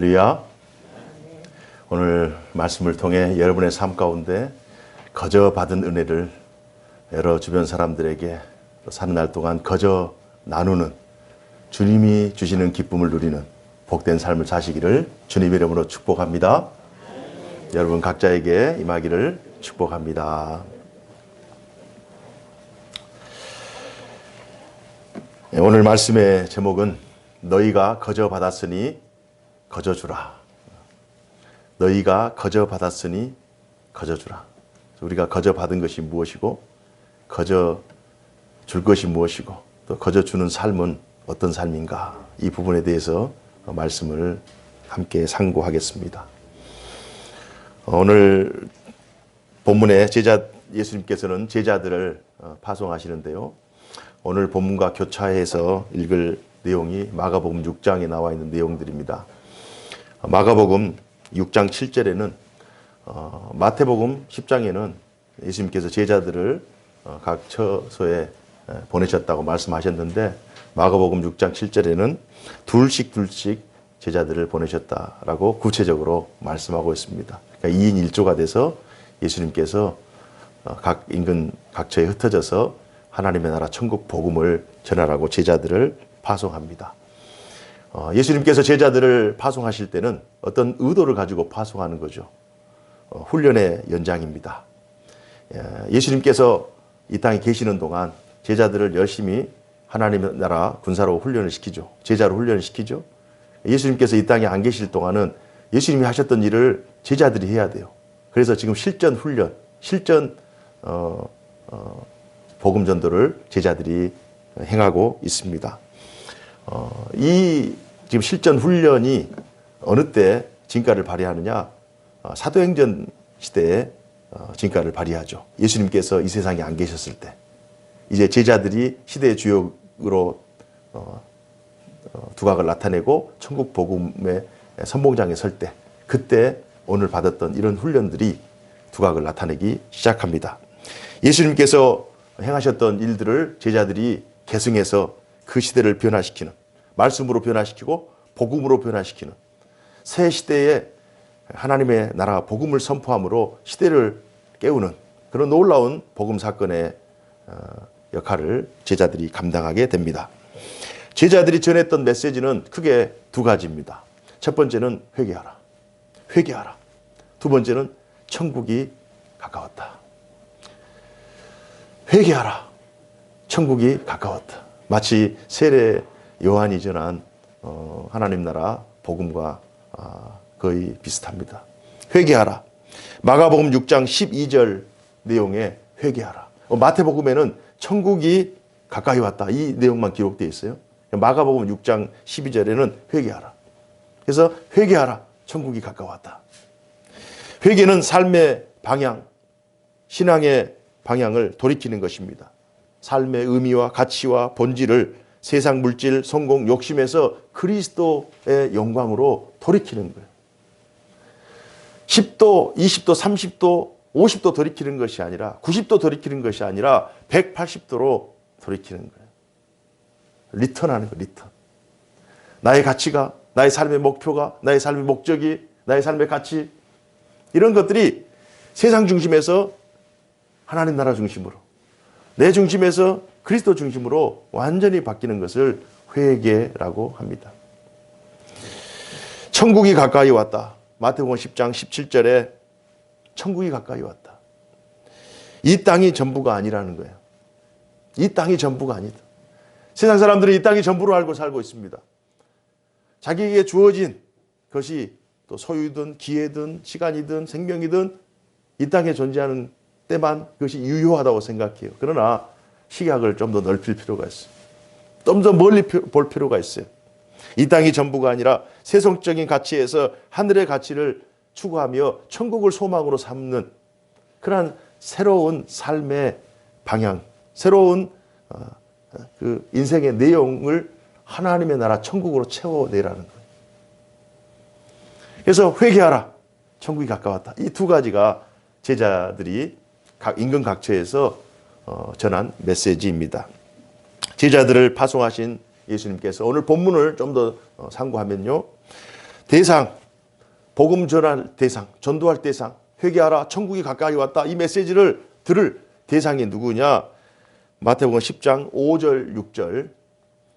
할렐루야. 오늘 말씀을 통해 여러분의 삶 가운데 거저 받은 은혜를 여러 주변 사람들에게 사는 날 동안 거저 나누는, 주님이 주시는 기쁨을 누리는 복된 삶을 사시기를 주님의 이름으로 축복합니다. 여러분 각자에게 임하기를 축복합니다. 오늘 말씀의 제목은 너희가 거저 받았으니 거저 주라. 너희가 거저 받았으니 거저 주라. 우리가 거저 받은 것이 무엇이고, 거저 줄 것이 무엇이고, 또 거저 주는 삶은 어떤 삶인가, 이 부분에 대해서 말씀을 함께 상고하겠습니다. 오늘 본문에 예수님께서는 제자들을 파송하시는데요. 오늘 본문과 교차해서 읽을 내용이 마가복음 6장에 나와 있는 내용들입니다. 마가복음 6장 7절에는 마태복음 10장에는 예수님께서 제자들을 각 처소에 보내셨다고 말씀하셨는데, 마가복음 6장 7절에는 둘씩 제자들을 보내셨다라고 구체적으로 말씀하고 있습니다. 그러니까 2인 1조가 돼서 예수님께서 각 인근 각처에 흩어져서 하나님의 나라 천국 복음을 전하라고 제자들을 파송합니다. 예수님께서 제자들을 파송하실 때는 어떤 의도를 가지고 파송하는 거죠. 훈련의 연장입니다. 예수님께서 이 땅에 계시는 동안 제자들을 열심히 하나님의 나라 군사로 훈련을 시키죠. 제자로 훈련을 시키죠. 예수님께서 이 땅에 안 계실 동안은 예수님이 하셨던 일을 제자들이 해야 돼요. 그래서 지금 실전 훈련, 실전 복음 전도를 제자들이 행하고 있습니다. 이 지금 실전 훈련이 어느 때 진가를 발휘하느냐? 사도행전 시대에 진가를 발휘하죠. 예수님께서 이 세상에 안 계셨을 때, 이제 제자들이 시대의 주역으로 두각을 나타내고 천국 복음의 선봉장에 설 때, 그때 오늘 받았던 이런 훈련들이 두각을 나타내기 시작합니다. 예수님께서 행하셨던 일들을 제자들이 계승해서 그 시대를 변화시키는, 말씀으로 변화시키고 복음으로 변화시키는, 새 시대에 하나님의 나라 복음을 선포함으로 시대를 깨우는 그런 놀라운 복음 사건의 역할을 제자들이 감당하게 됩니다. 제자들이 전했던 메시지는 크게 두 가지입니다. 첫 번째는 회개하라. 회개하라. 두 번째는 천국이 가까웠다. 회개하라. 천국이 가까웠다. 마치 세례 요한이 전한 하나님 나라 복음과 거의 비슷합니다. 회개하라. 마가복음 6장 12절 내용에 회개하라. 마태복음에는 천국이 가까이 왔다, 이 내용만 기록되어 있어요. 마가복음 6장 12절에는 회개하라. 그래서 회개하라. 천국이 가까웠다. 회개는 삶의 방향, 신앙의 방향을 돌이키는 것입니다. 삶의 의미와 가치와 본질을 세상 물질, 성공, 욕심에서 그리스도의 영광으로 돌이키는 거예요. 10도, 20도, 30도, 50도 돌이키는 것이 아니라, 90도 돌이키는 것이 아니라 180도로 돌이키는 거예요. 리턴하는 거예요. 리턴. 나의 가치가, 나의 삶의 목표가, 나의 삶의 목적이, 나의 삶의 가치, 이런 것들이 세상 중심에서 하나님 나라 중심으로, 내 중심에서 그리스도 중심으로 완전히 바뀌는 것을 회개라고 합니다. 천국이 가까이 왔다. 마태복음 10장 17절에 천국이 가까이 왔다. 이 땅이 전부가 아니라는 거예요. 이 땅이 전부가 아니다. 세상 사람들이 이 땅이 전부로 알고 살고 있습니다. 자기에게 주어진 것이 또 소유든 기회든 시간이든 생명이든 이 땅에 존재하는 때만 그것이 유효하다고 생각해요. 그러나 시각을 좀 더 넓힐 필요가 있어요. 좀 더 멀리 볼 필요가 있어요. 이 땅이 전부가 아니라 세속적인 가치에서 하늘의 가치를 추구하며 천국을 소망으로 삼는 그러한 새로운 삶의 방향, 새로운 그 인생의 내용을 하나님의 나라 천국으로 채워내라는 거예요. 그래서 회개하라. 천국이 가까웠다. 이 두 가지가 제자들이 각 인근 각처에서 전한 메시지입니다. 제자들을 파송하신 예수님께서 오늘 본문을 좀 더 상고하면요, 대상, 복음 전할 대상, 전도할 대상, 회개하라, 천국이 가까이 왔다. 이 메시지를 들을 대상이 누구냐? 마태복음 10장 5절, 6절,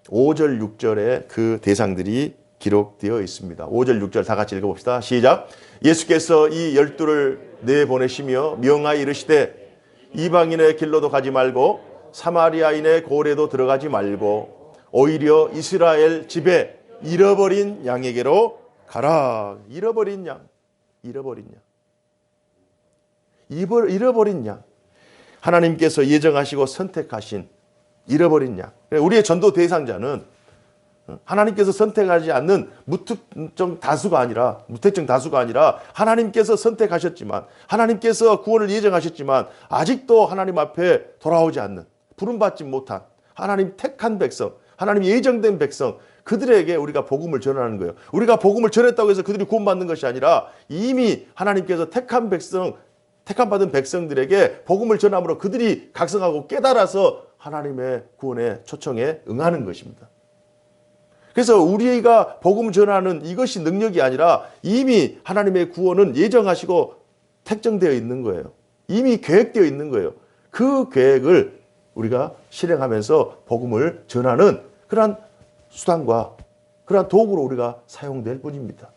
5절, 6절에 그 대상들이 기록되어 있습니다. 5절, 6절 다 같이 읽어봅시다. 시작. 예수께서 이 12를 내보내시며 명하여 이르시되 이방인의 길로도 가지 말고 사마리아인의 고래도 들어가지 말고 오히려 이스라엘 집에 잃어버린 양에게로 가라. 잃어버린 양, 잃어버린 양, 잃어버린 양. 하나님께서 예정하시고 선택하신 잃어버린 양. 우리의 전도 대상자는 하나님께서 선택하지 않는 무특정 다수가 아니라 하나님께서 선택하셨지만, 하나님께서 구원을 예정하셨지만 아직도 하나님 앞에 돌아오지 않는, 부름받지 못한 하나님 택한 백성, 하나님 예정된 백성, 그들에게 우리가 복음을 전하는 거예요. 우리가 복음을 전했다고 해서 그들이 구원받는 것이 아니라 이미 하나님께서 택한 백성, 택함받은 백성들에게 복음을 전함으로 그들이 각성하고 깨달아서 하나님의 구원의 초청에 응하는 것입니다. 그래서 우리가 복음을 전하는 이것이 능력이 아니라 이미 하나님의 구원은 예정하시고 택정되어 있는 거예요. 이미 계획되어 있는 거예요. 그 계획을 우리가 실행하면서 복음을 전하는 그러한 수단과 그러한 도구로 우리가 사용될 뿐입니다.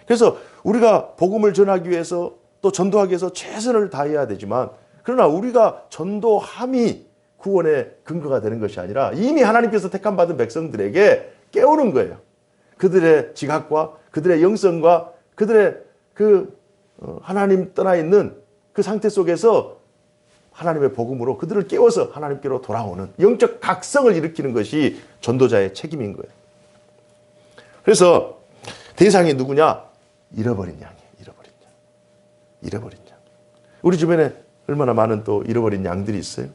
그래서 우리가 복음을 전하기 위해서 또 전도하기 위해서 최선을 다해야 되지만, 그러나 우리가 전도함이 구원의 근거가 되는 것이 아니라 이미 하나님께서 택함받은 백성들에게 깨우는 거예요. 그들의 지각과 그들의 영성과 그들의 하나님 떠나 있는 그 상태 속에서 하나님의 복음으로 그들을 깨워서 하나님께로 돌아오는 영적 각성을 일으키는 것이 전도자의 책임인 거예요. 그래서 대상이 누구냐? 잃어버린 양이에요. 잃어버린 양. 우리 주변에 얼마나 많은 또 잃어버린 양들이 있어요.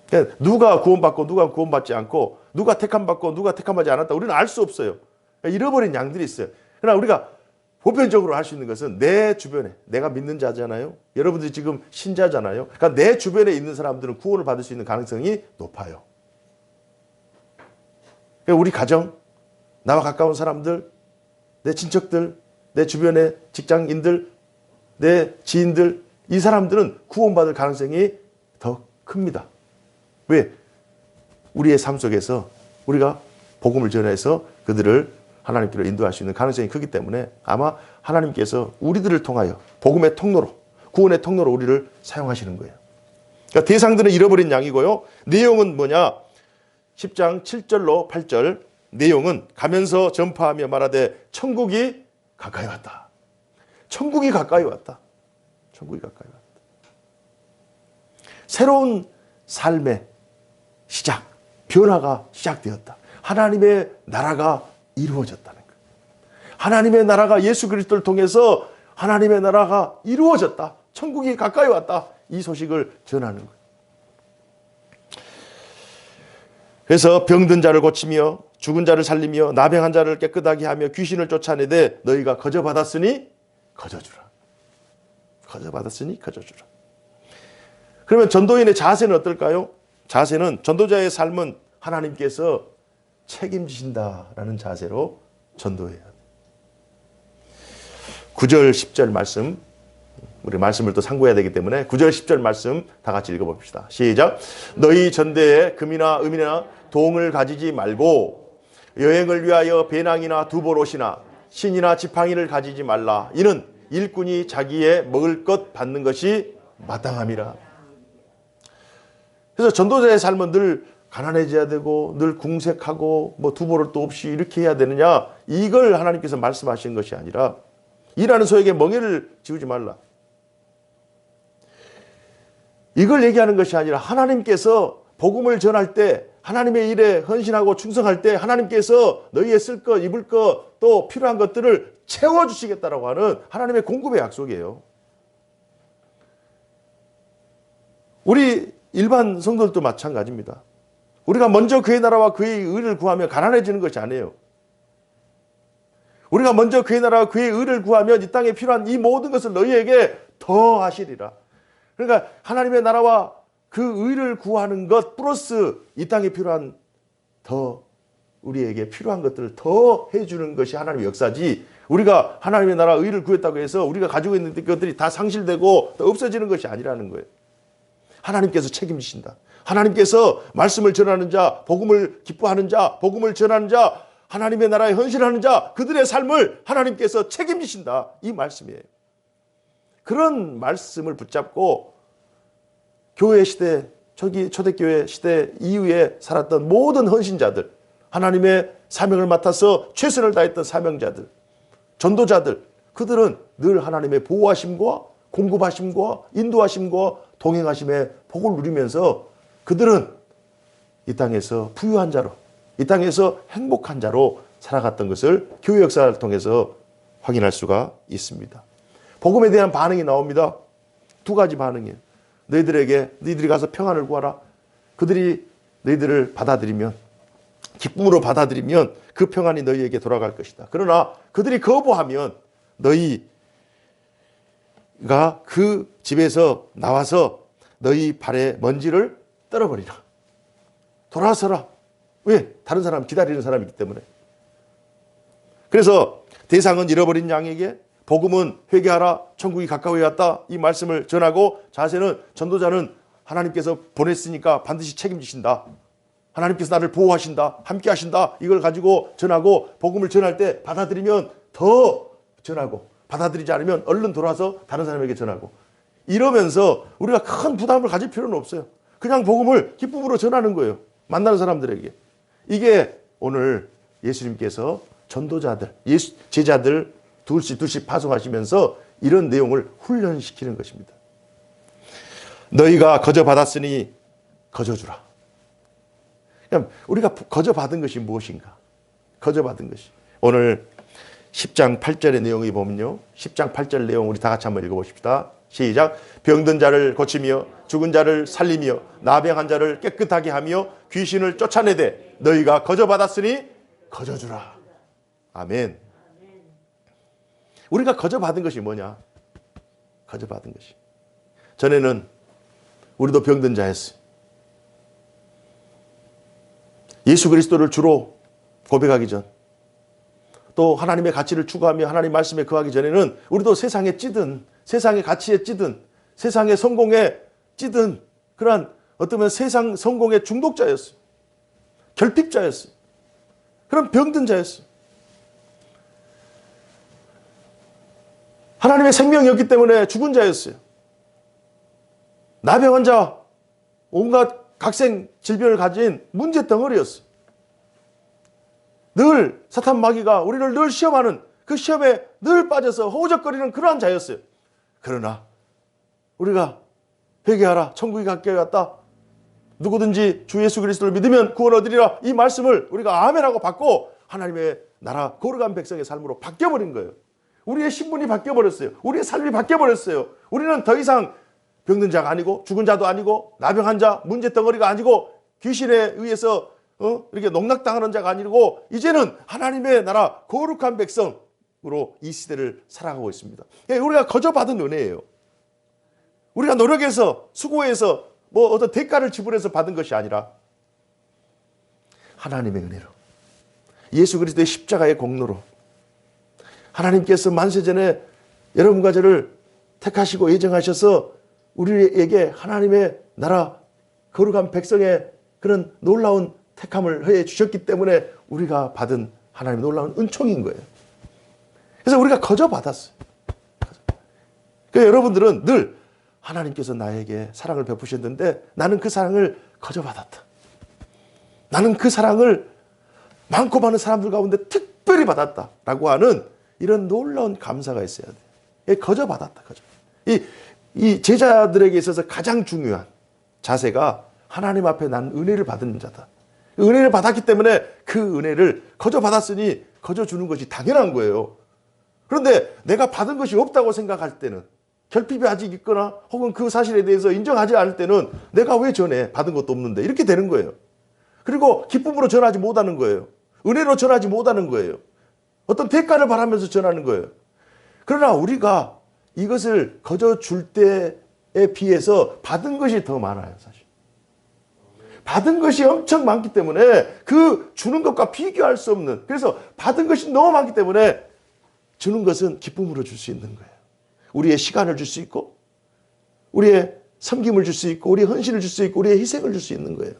그러니까 누가 구원받고 누가 구원받지 않고, 누가 택함받고 누가 택함받지 않았다, 우리는 알 수 없어요. 그러니까 잃어버린 양들이 있어요. 그러나 우리가 보편적으로 할 수 있는 것은 내 주변에, 내가 믿는 자잖아요. 여러분들이 지금 신자잖아요. 그러니까 내 주변에 있는 사람들은 구원을 받을 수 있는 가능성이 높아요. 그러니까 우리 가정, 나와 가까운 사람들, 내 친척들, 내 주변의 직장인들, 내 지인들, 이 사람들은 구원받을 가능성이 더 큽니다. 왜? 우리의 삶 속에서 우리가 복음을 전해서 그들을 하나님께로 인도할 수 있는 가능성이 크기 때문에 아마 하나님께서 우리들을 통하여 복음의 통로로, 구원의 통로로 우리를 사용하시는 거예요. 그러니까 대상들은 잃어버린 양이고요. 내용은 뭐냐? 10장 7절로 8절 내용은 가면서 전파하며 말하되 천국이 가까이 왔다. 천국이 가까이 왔다. 천국이 가까이 왔다. 새로운 삶의 시작, 변화가 시작되었다. 하나님의 나라가 이루어졌다는 거예요. 하나님의 나라가 예수 그리스도를 통해서 하나님의 나라가 이루어졌다. 천국이 가까이 왔다. 이 소식을 전하는 거예요. 그래서 병든 자를 고치며 죽은 자를 살리며 나병한 자를 깨끗하게 하며 귀신을 쫓아내되 너희가 거저 받았으니 거저 주라. 거저 받았으니 거저 주라. 그러면 전도인의 자세는 어떨까요? 자세는, 전도자의 삶은 하나님께서 책임지신다라는 자세로 전도해야 돼요. 9절 10절 말씀, 우리 말씀을 또 상고해야 되기 때문에 9절 10절 말씀 다 같이 읽어봅시다. 시작. 너희 전대에 금이나 은이나 동을 가지지 말고 여행을 위하여 배낭이나 두보롯이나 신이나 지팡이를 가지지 말라. 이는 일꾼이 자기의 먹을 것 받는 것이 마땅함이라. 그래서 전도자의 삶은 늘 가난해져야 되고 늘 궁색하고 뭐 두보롯도 없이 이렇게 해야 되느냐, 이걸 하나님께서 말씀하신 것이 아니라 일하는 소에게 멍에를 지우지 말라, 이걸 얘기하는 것이 아니라 하나님께서 복음을 전할 때, 하나님의 일에 헌신하고 충성할 때 하나님께서 너희의 쓸 것, 입을 것, 또 필요한 것들을 채워주시겠다라고 하는 하나님의 공급의 약속이에요. 우리 일반 성도들도 마찬가지입니다. 우리가 먼저 그의 나라와 그의 의를 구하면 가난해지는 것이 아니에요. 우리가 먼저 그의 나라와 그의 의를 구하면 이 땅에 필요한 이 모든 것을 너희에게 더 하시리라. 그러니까 하나님의 나라와 그 의를 구하는 것 플러스 이 땅에 필요한 더 우리에게 필요한 것들을 더 해주는 것이 하나님의 역사지, 우리가 하나님의 나라 의를 구했다고 해서 우리가 가지고 있는 것들이 다 상실되고 없어지는 것이 아니라는 거예요. 하나님께서 책임지신다. 하나님께서 말씀을 전하는 자, 복음을 기뻐하는 자, 복음을 전하는 자, 하나님의 나라에 헌신하는 자, 그들의 삶을 하나님께서 책임지신다. 이 말씀이에요. 그런 말씀을 붙잡고 교회 시대, 초대교회 시대 이후에 살았던 모든 헌신자들, 하나님의 사명을 맡아서 최선을 다했던 사명자들, 전도자들, 그들은 늘 하나님의 보호하심과 공급하심과 인도하심과 동행하심의 복을 누리면서 그들은 이 땅에서 부유한 자로, 이 땅에서 행복한 자로 살아갔던 것을 교회 역사를 통해서 확인할 수가 있습니다. 복음에 대한 반응이 나옵니다. 두 가지 반응이에요. 너희들이 가서 평안을 구하라. 그들이 너희들을 받아들이면, 기쁨으로 받아들이면 그 평안이 너희에게 돌아갈 것이다. 그러나 그들이 거부하면 너희가 그 집에서 나와서 너희 발에 먼지를 떨어버리라. 돌아서라. 왜? 다른 사람 기다리는 사람이기 때문에. 그래서 대상은 잃어버린 양에게, 복음은 회개하라, 천국이 가까이 왔다, 이 말씀을 전하고, 자세는 전도자는 하나님께서 보냈으니까 반드시 책임지신다. 하나님께서 나를 보호하신다, 함께 하신다, 이걸 가지고 전하고, 복음을 전할 때 받아들이면 더 전하고, 받아들이지 않으면 얼른 돌아서 다른 사람에게 전하고, 이러면서 우리가 큰 부담을 가질 필요는 없어요. 그냥 복음을 기쁨으로 전하는 거예요. 만나는 사람들에게. 이게 오늘 예수님께서 전도자들, 제자들 둘씩 파송하시면서 이런 내용을 훈련시키는 것입니다. 너희가 거저 받았으니 거저 주라. 그럼 우리가 거저 받은 것이 무엇인가? 거저 받은 것이. 오늘 10장 8절의 내용을 보면요. 10장 8절 내용 우리 다 같이 한번 읽어보십시다. 시작. 병든 자를 고치며 죽은 자를 살리며 나병한 자를 깨끗하게 하며 귀신을 쫓아내되 너희가 거저 받았으니 거저 주라. 아멘. 우리가 거저 받은 것이 뭐냐? 거저 받은 것이. 전에는 우리도 병든 자였어요. 예수 그리스도를 주로 고백하기 전, 또 하나님의 가치를 추구하며 하나님 말씀에 거하기 전에는 우리도 세상에 찌든, 세상의 가치에 찌든, 세상의 성공에 찌든 그러한 어쩌면 세상 성공의 중독자였어요. 결핍자였어요. 그런 병든 자였어요. 하나님의 생명이었기 때문에 죽은 자였어요. 나병 환자, 온갖 각생 질병을 가진 문제 덩어리였어요. 늘 사탄 마귀가 우리를 늘 시험하는 그 시험에 늘 빠져서 허우적거리는 그러한 자였어요. 그러나 우리가 회개하라, 천국이 가까이 왔다, 누구든지 주 예수 그리스도를 믿으면 구원 얻으리라, 이 말씀을 우리가 아멘하고 받고 하나님의 나라 거룩한 백성의 삶으로 바뀌어버린 거예요. 우리의 신분이 바뀌어버렸어요. 우리의 삶이 바뀌어버렸어요. 우리는 더 이상 병든 자가 아니고 죽은 자도 아니고 나병한 자, 문제덩어리가 아니고 귀신에 의해서 이렇게 농락당하는 자가 아니고 이제는 하나님의 나라 거룩한 백성으로 이 시대를 살아가고 있습니다. 우리가 거저 받은 은혜예요. 우리가 노력해서 수고해서 뭐 어떤 대가를 지불해서 받은 것이 아니라 하나님의 은혜로, 예수 그리스도의 십자가의 공로로 하나님께서 만세전에 여러분과 저를 택하시고 예정하셔서 우리에게 하나님의 나라 거룩한 백성의 그런 놀라운 택함을 해 주셨기 때문에 우리가 받은 하나님의 놀라운 은총인 거예요. 그래서 우리가 거저 받았어요. 그러니까 여러분들은 늘 하나님께서 나에게 사랑을 베푸셨는데 나는 그 사랑을 거저 받았다. 나는 그 사랑을 많고 많은 사람들 가운데 특별히 받았다라고 하는 이런 놀라운 감사가 있어야 돼요. 거저 받았다. 거저. 이 제자들에게 있어서 가장 중요한 자세가 하나님 앞에 난 은혜를 받은 자다. 은혜를 받았기 때문에 그 은혜를 거저 받았으니 거저 주는 것이 당연한 거예요. 그런데 내가 받은 것이 없다고 생각할 때는, 결핍이 아직 있거나 혹은 그 사실에 대해서 인정하지 않을 때는 내가 왜 전해? 받은 것도 없는데, 이렇게 되는 거예요. 그리고 기쁨으로 전하지 못하는 거예요. 은혜로 전하지 못하는 거예요. 어떤 대가를 바라면서 전하는 거예요. 그러나 우리가 이것을 거저 줄 때에 비해서 받은 것이 더 많아요, 사실. 받은 것이 엄청 많기 때문에 그 주는 것과 비교할 수 없는, 그래서 받은 것이 너무 많기 때문에 주는 것은 기쁨으로 줄 수 있는 거예요. 우리의 시간을 줄 수 있고, 우리의 섬김을 줄 수 있고, 우리의 헌신을 줄 수 있고, 우리의 희생을 줄 수 있는 거예요.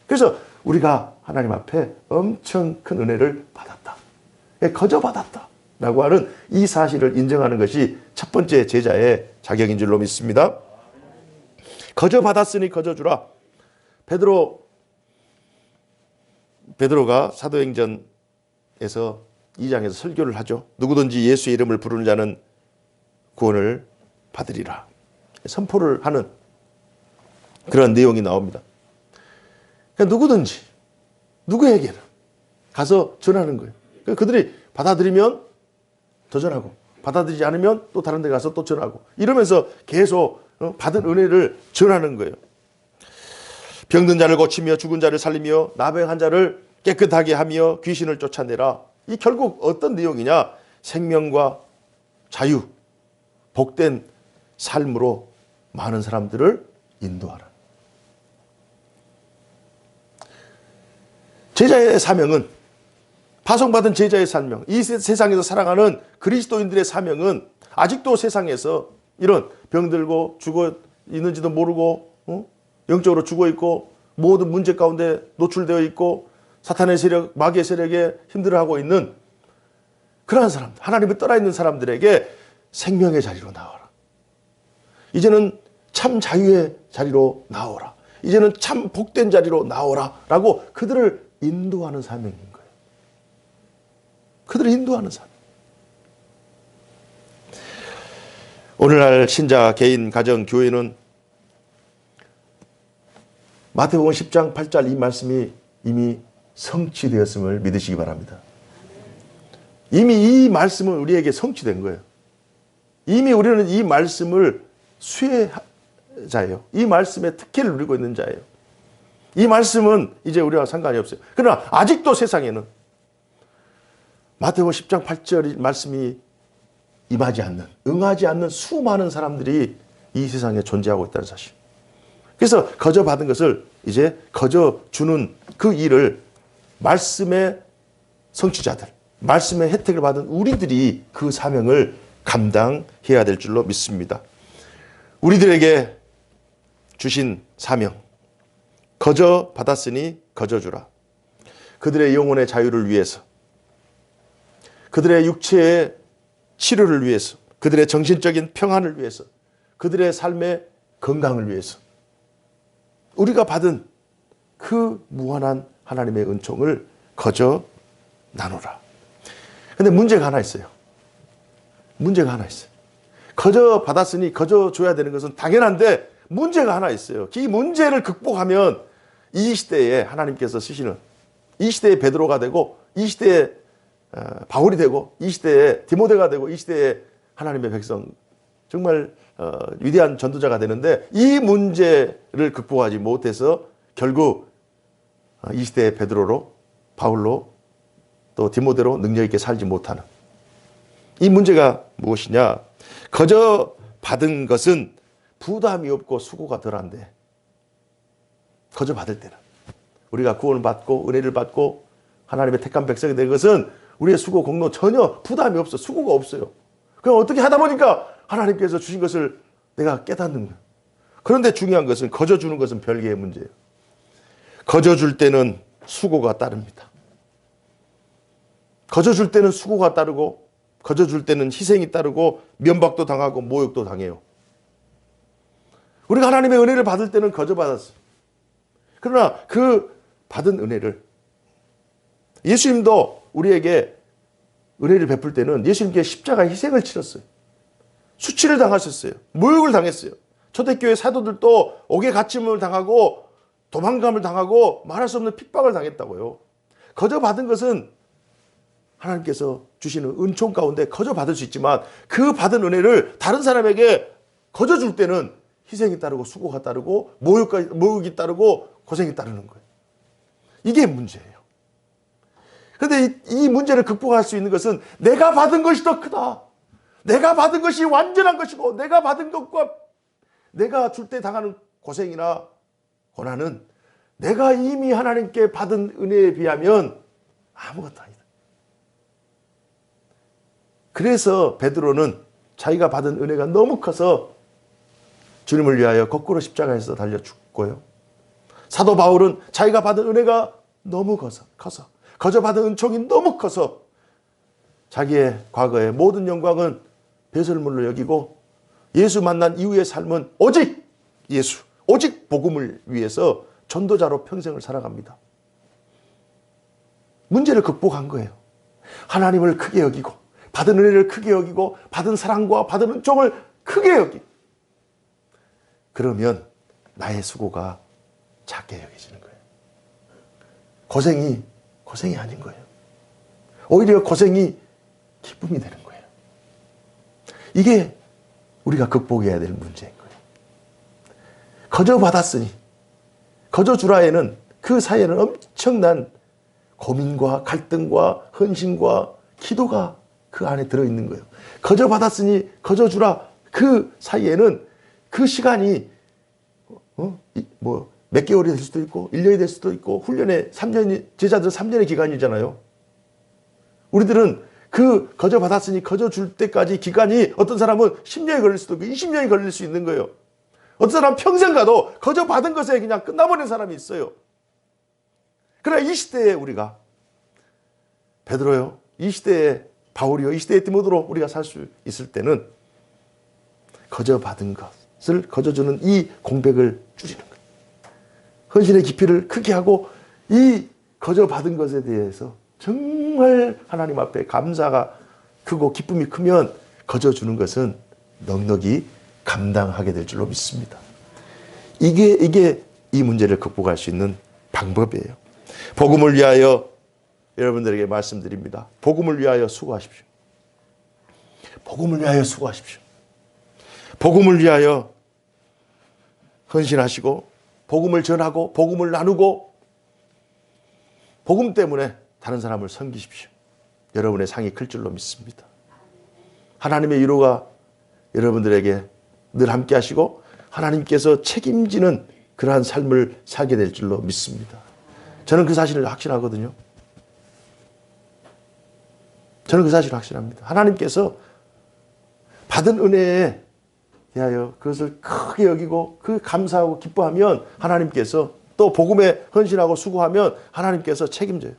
그래서 우리가 하나님 앞에 엄청 큰 은혜를 받았다, 거저 받았다 라고 하는 이 사실을 인정하는 것이 첫 번째 제자의 자격인 줄로 믿습니다. 거저 받았으니 거저 주라. 베드로가 사도행전에서 2장에서 설교를 하죠. 누구든지 예수의 이름을 부르는 자는 구원을 받으리라. 선포를 하는 그런 내용이 나옵니다. 그러니까 누구든지, 누구에게나 가서 전하는 거예요. 그러니까 그들이 받아들이면 더 전하고, 받아들이지 않으면 또 다른 데 가서 또 전하고, 이러면서 계속 받은 은혜를 전하는 거예요. 병든 자를 고치며 죽은 자를 살리며 나병한 자를 깨끗하게 하며 귀신을 쫓아내라. 이 결국 어떤 내용이냐? 생명과 자유, 복된 삶으로 많은 사람들을 인도하라. 제자의 사명은, 파송받은 제자의 사명, 이 세상에서 살아가는 그리스도인들의 사명은 아직도 세상에서 이런 병들고 죽어 있는지도 모르고 영적으로 죽어 있고 모든 문제 가운데 노출되어 있고 사탄의 세력, 마귀의 세력에 힘들어하고 있는 그러한 사람들, 하나님을 떠나 있는 사람들에게 생명의 자리로 나와라. 이제는 참 자유의 자리로 나오라. 이제는 참 복된 자리로 나오라 라고 그들을 인도하는 사명인 거예요. 그들을 인도하는 사명. 오늘날 신자, 개인, 가정, 교회는 마태복음 10장 8절 이 말씀이 이미 성취되었음을 믿으시기 바랍니다. 이미 이 말씀은 우리에게 성취된 거예요. 이미 우리는 이 말씀을 수혜자예요. 이 말씀의 특혜를 누리고 있는 자예요. 이 말씀은 이제 우리와 상관이 없어요. 그러나 아직도 세상에는 마태복음 10장 8절 말씀이 임하지 않는, 응하지 않는 수많은 사람들이 이 세상에 존재하고 있다는 사실. 그래서 거저 받은 것을 이제 거저 주는 그 일을 말씀의 성취자들, 말씀의 혜택을 받은 우리들이 그 사명을 감당해야 될 줄로 믿습니다. 우리들에게 주신 사명, 거저 받았으니 거저 주라. 그들의 영혼의 자유를 위해서, 그들의 육체의 치료를 위해서, 그들의 정신적인 평안을 위해서, 그들의 삶의 건강을 위해서 우리가 받은 그 무한한 하나님의 은총을 거저 나누라. 근데 문제가 하나 있어요. 문제가 하나 있어요. 거저 받았으니 거저 줘야 되는 것은 당연한데 문제가 하나 있어요. 이 문제를 극복하면 이 시대에 하나님께서 쓰시는, 이 시대의 베드로가 되고, 이 시대의 바울이 되고, 이 시대의 디모데가 되고, 이 시대의 하나님의 백성, 정말 위대한 전도자가 되는데 이 문제를 극복하지 못해서 결국 이 시대의 베드로로, 바울로, 또 디모데로 능력 있게 살지 못하는 이 문제가 무엇이냐? 거저 받은 것은 부담이 없고 수고가 덜한데, 거저 받을 때는 우리가 구원을 받고 은혜를 받고 하나님의 택한 백성이 된 것은 우리의 수고 공로 전혀 부담이 없어, 수고가 없어요. 그럼 어떻게 하다 보니까 하나님께서 주신 것을 내가 깨닫는 거예요. 그런데 중요한 것은 거저 주는 것은 별개의 문제예요. 거저 줄 때는 수고가 따릅니다. 거저 줄 때는 수고가 따르고, 거저 줄 때는 희생이 따르고, 면박도 당하고 모욕도 당해요. 우리가 하나님의 은혜를 받을 때는 거저 받았어요. 그러나 그 받은 은혜를, 예수님도 우리에게 은혜를 베풀 때는 예수님께 십자가 희생을 치렀어요. 수치를 당하셨어요. 모욕을 당했어요. 초대교회 사도들도 옥에 갇힘을 당하고 도망감을 당하고 말할 수 없는 핍박을 당했다고요. 거저 받은 것은 하나님께서 주시는 은총 가운데 거저 받을 수 있지만 그 받은 은혜를 다른 사람에게 거저 줄 때는 희생이 따르고 수고가 따르고 모욕이 따르고 고생이 따르는 거예요. 이게 문제예요. 그런데 이 문제를 극복할 수 있는 것은 내가 받은 것이 더 크다. 내가 받은 것이 완전한 것이고, 내가 받은 것과 내가 줄 때 당하는 고생이나 고난은 내가 이미 하나님께 받은 은혜에 비하면 아무것도 아니다. 그래서 베드로는 자기가 받은 은혜가 너무 커서 주님을 위하여 거꾸로 십자가에서 달려 죽고요. 사도 바울은 자기가 받은 은혜가 너무 커서 거저 받은 은총이 너무 커서 자기의 과거의 모든 영광은 배설물로 여기고 예수 만난 이후의 삶은 오직 예수, 오직 복음을 위해서 전도자로 평생을 살아갑니다. 문제를 극복한 거예요. 하나님을 크게 여기고 받은 은혜를 크게 여기고 받은 사랑과 받은 은총을 크게 여기고 그러면 나의 수고가 작게 여겨지는 거예요. 고생이 아닌 거예요. 오히려 고생이 기쁨이 되는 거예요. 이게 우리가 극복해야 될 문제인 거예요. 거저 받았으니 거저 주라에는 그 사이에는 엄청난 고민과 갈등과 헌신과 기도가 그 안에 들어있는 거예요. 거저 받았으니 거저 주라 그 사이에는 그 시간이 몇 개월이 될 수도 있고 1년이 될 수도 있고 훈련에 3년이 제자들 3년의 기간이잖아요. 우리들은 그 거저 받았으니 거저 줄 때까지 기간이 어떤 사람은 10년이 걸릴 수도 있고 20년이 걸릴 수 있는 거예요. 어떤 사람은 평생 가도 거저 받은 것에 그냥 끝나버린 사람이 있어요. 그러나 이 시대에 우리가 베드로요, 이 시대에 바울이요, 이 시대에 디모데로 우리가 살 수 있을 때는 거저 받은 것을 거저 주는 이 공백을 줄이는 거예요. 헌신의 깊이를 크게 하고 이 거저 받은 것에 대해서 정말 하나님 앞에 감사가 크고 기쁨이 크면 거저 주는 것은 넉넉히 감당하게 될 줄로 믿습니다. 이게 이 문제를 극복할 수 있는 방법이에요. 복음을 위하여 여러분들에게 말씀드립니다. 복음을 위하여 수고하십시오. 복음을 위하여 수고하십시오. 복음을 위하여 헌신하시고 복음을 전하고 복음을 나누고 복음 때문에 다른 사람을 섬기십시오. 여러분의 상이 클 줄로 믿습니다. 하나님의 위로가 여러분들에게 늘 함께 하시고 하나님께서 책임지는 그러한 삶을 살게 될 줄로 믿습니다. 저는 그 사실을 확신하거든요. 저는 그 사실을 확신합니다. 하나님께서 받은 은혜에 대하여 그것을 크게 여기고 그 감사하고 기뻐하면 하나님께서 또 복음에 헌신하고 수고하면 하나님께서 책임져요.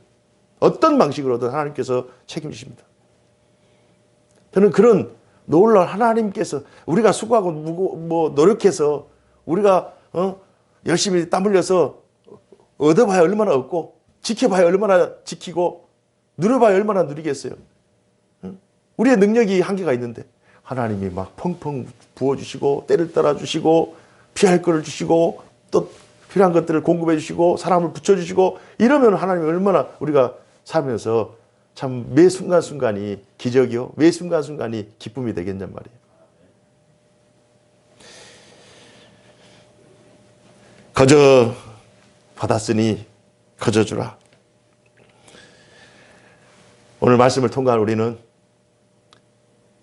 어떤 방식으로든 하나님께서 책임지십니다. 저는 그런 놀라운 하나님께서 우리가 수고하고 노력해서 우리가 열심히 땀 흘려서 얻어봐야 얼마나 얻고 지켜봐야 얼마나 지키고 누려봐야 얼마나 누리겠어요. 우리의 능력이 한계가 있는데 하나님이 막 펑펑 부어주시고 때를 따라주시고 피할 거를 주시고 또 필요한 것들을 공급해 주시고 사람을 붙여주시고 이러면 하나님이 얼마나 우리가 살면서 참 매 순간순간이 기적이요 매 순간순간이 기쁨이 되겠냔 말이에요. 거저 받았으니 거저 주라. 오늘 말씀을 통과한 우리는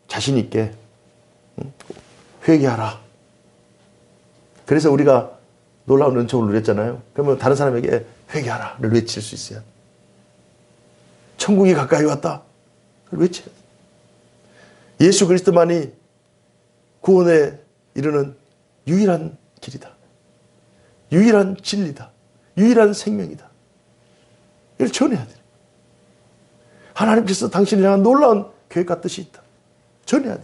자신 있게 회개하라. 그래서 우리가 놀라운 은총을 누렸잖아요. 그러면 다른 사람에게 회개하라를 외칠 수 있어요. 천국이 가까이 왔다. 외쳐야 돼. 예수 그리스도만이 구원에 이르는 유일한 길이다. 유일한 진리다. 유일한 생명이다. 이걸 전해야 돼. 하나님께서 당신을 향한 놀라운 계획과 뜻이 있다. 전해야 돼.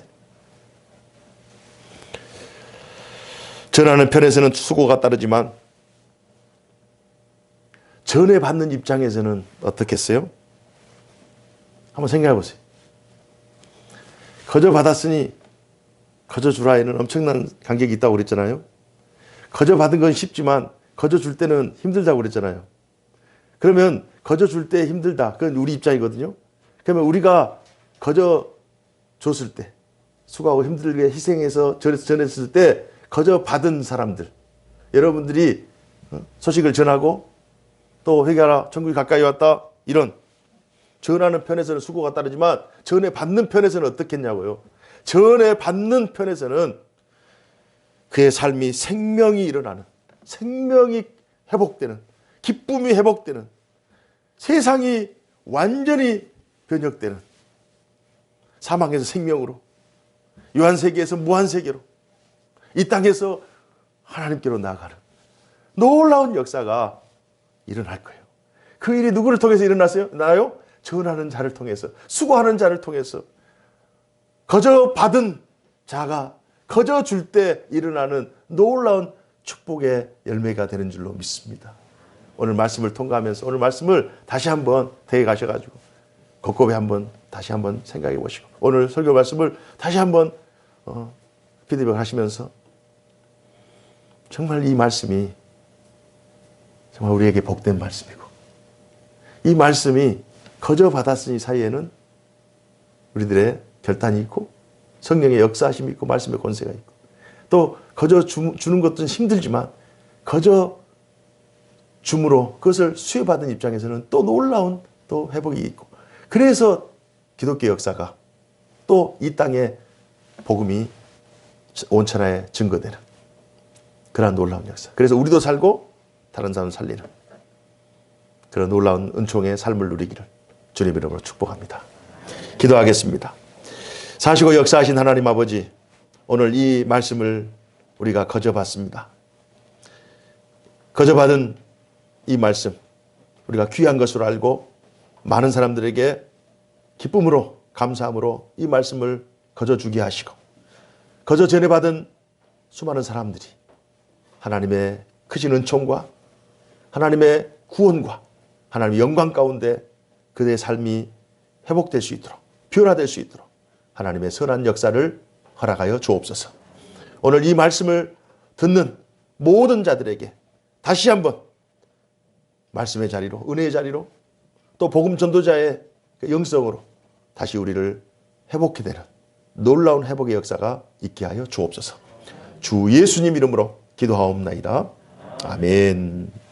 전하는 편에서는 수고가 따르지만 전해받는 입장에서는 어떻겠어요? 한번 생각해 보세요. 거저 받았으니 거저 주라에는 엄청난 간격이 있다고 그랬잖아요. 거저 받은 건 쉽지만 거저 줄 때는 힘들다고 그랬잖아요. 그러면 거저 줄 때 힘들다. 그건 우리 입장이거든요. 그러면 우리가 거저 줬을 때 수고하고 힘들게 희생해서 전했을 때 거저 받은 사람들 여러분들이 소식을 전하고 또 회개하라 천국이 가까이 왔다 이런 전하는 편에서는 수고가 따르지만 전해 받는 편에서는 어떻겠냐고요. 전해 받는 편에서는 그의 삶이 생명이 일어나는 생명이 회복되는 기쁨이 회복되는, 세상이 완전히 변혁되는, 사망에서 생명으로, 유한세계에서 무한세계로, 이 땅에서 하나님께로 나아가는 놀라운 역사가 일어날 거예요. 그 일이 누구를 통해서 일어나요? 전하는 자를 통해서, 수고하는 자를 통해서, 거저 받은 자가 거저 줄 때 일어나는 놀라운 축복의 열매가 되는 줄로 믿습니다. 오늘 말씀을 통과하면서 오늘 말씀을 다시 한번 대해 가셔가지고 곱곱이 한번 다시 한번 생각해 보시고, 오늘 설교 말씀을 다시 한번 피드백 하시면서 정말 이 말씀이 정말 우리에게 복된 말씀이고, 이 말씀이 거저 받았으니 사이에는 우리들의 결단이 있고 성령의 역사하심이 있고 말씀의 권세가 있고, 또 거저 주는 것은 힘들지만 거저 줌으로 그것을 수여받은 입장에서는 또 놀라운 또 회복이 있고, 그래서 기독교 역사가 또 이 땅에 복음이 온 천하에 증거되는 그러한 놀라운 역사, 그래서 우리도 살고 다른 사람 살리는 그런 놀라운 은총의 삶을 누리기를 주님 이름으로 축복합니다. 기도하겠습니다. 사시고 역사하신 하나님 아버지, 오늘 이 말씀을 우리가 거저 받습니다. 거저 받은 이 말씀 우리가 귀한 것으로 알고 많은 사람들에게 기쁨으로 감사함으로 이 말씀을 거저 주게 하시고, 거저 전해받은 수많은 사람들이 하나님의 크신 은총과 하나님의 구원과 하나님의 영광 가운데 그들의 삶이 회복될 수 있도록, 변화될 수 있도록 하나님의 선한 역사를 허락하여 주옵소서. 오늘 이 말씀을 듣는 모든 자들에게 다시 한번 말씀의 자리로, 은혜의 자리로, 또 복음 전도자의 영성으로 다시 우리를 회복해 되는 놀라운 회복의 역사가 있게 하여 주옵소서. 주 예수님 이름으로 기도하옵나이다. 아멘.